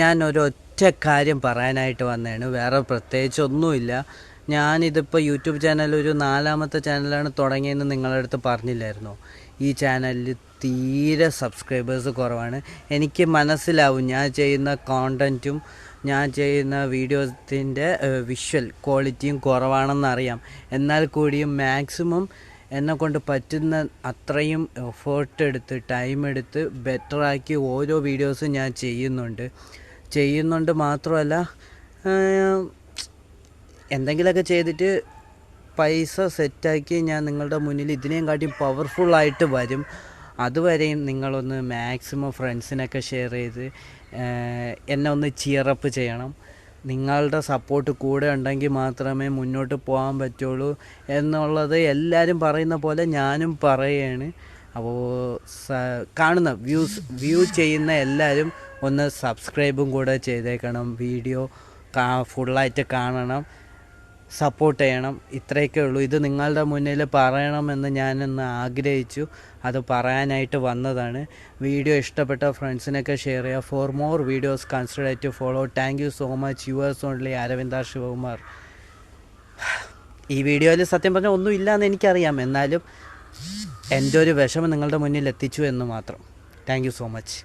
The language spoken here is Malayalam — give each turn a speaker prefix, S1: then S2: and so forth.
S1: ഞാൻ ഒരൊറ്റ കാര്യം പറയാനായിട്ട് വന്നതാണ്. വേറെ പ്രത്യേകിച്ചൊന്നുമില്ല. ഞാനിതിപ്പോൾ യൂട്യൂബ് ചാനൽ ഒരു 4ാമത്തെ ചാനലാണ് തുടങ്ങിയതെന്ന് നിങ്ങളുടെ അടുത്ത് പറഞ്ഞില്ലായിരുന്നോ? ഈ ചാനലിൽ തീരെ സബ്സ്ക്രൈബേഴ്സ് കുറവാണ്. എനിക്ക് മനസ്സിലാവും ഞാൻ ചെയ്യുന്ന കോണ്ടൻറ്റും ഞാൻ ചെയ്യുന്ന വീഡിയോസിൻ്റെ വിഷ്വൽ ക്വാളിറ്റിയും കുറവാണെന്നറിയാം. എന്നാൽ കൂടിയും മാക്സിമം എന്നെക്കൊണ്ട് പറ്റുന്ന അത്രയും എഫേർട്ട് എടുത്ത് ടൈം എടുത്ത് ബെറ്ററാക്കി ഓരോ വീഡിയോസും ഞാൻ ചെയ്യുന്നുണ്ട് മാത്രമല്ല എന്തെങ്കിലുമൊക്കെ ചെയ്തിട്ട് പൈസ സെറ്റാക്കി ഞാൻ നിങ്ങളുടെ മുന്നിൽ ഇതിനെയും കാട്ടി പവർഫുള്ളായിട്ട് വരും. അതുവരെയും നിങ്ങളൊന്ന് മാക്സിമം ഫ്രണ്ട്സിനൊക്കെ ഷെയർ ചെയ്ത് എന്നെ ഒന്ന് ചിയറപ്പ് ചെയ്യണം. നിങ്ങളുടെ സപ്പോർട്ട് കൂടെ ഉണ്ടെങ്കിൽ മാത്രമേ മുന്നോട്ട് പോകാൻ പറ്റുള്ളൂ എന്നുള്ളത് എല്ലാവരും പറയുന്ന പോലെ ഞാനും പറയുകയാണ്. അപ്പോൾ കാണുന്ന വ്യൂ ചെയ്യുന്ന എല്ലാവരും ഒന്ന് സബ്സ്ക്രൈബും കൂടെ ചെയ്തേക്കണം. വീഡിയോ ഫുള്ളായിട്ട് കാണണം, സപ്പോർട്ട് ചെയ്യണം. ഇത്രയൊക്കെ ഉള്ളൂ. ഇത് നിങ്ങളുടെ മുന്നിൽ പറയണമെന്ന് ഞാനൊന്ന് ആഗ്രഹിച്ചു. അത് പറയാനായിട്ട് വന്നതാണ്. വീഡിയോ ഇഷ്ടപ്പെട്ട ഫ്രണ്ട്സിനൊക്കെ ഷെയർ ചെയ്യുക. For more videos consider to follow. Thank you so much. Yours only Aravinda Shivakumar. ഈ വീഡിയോയിൽ സത്യം പറഞ്ഞാൽ ഒന്നും ഇല്ലയെന്ന് എനിക്കറിയാം. എന്നാലും എൻ്റെ ഒരു വിഷമം നിങ്ങളുടെ മുന്നിൽ എത്തിച്ചു എന്ന് മാത്രം. Thank you so much.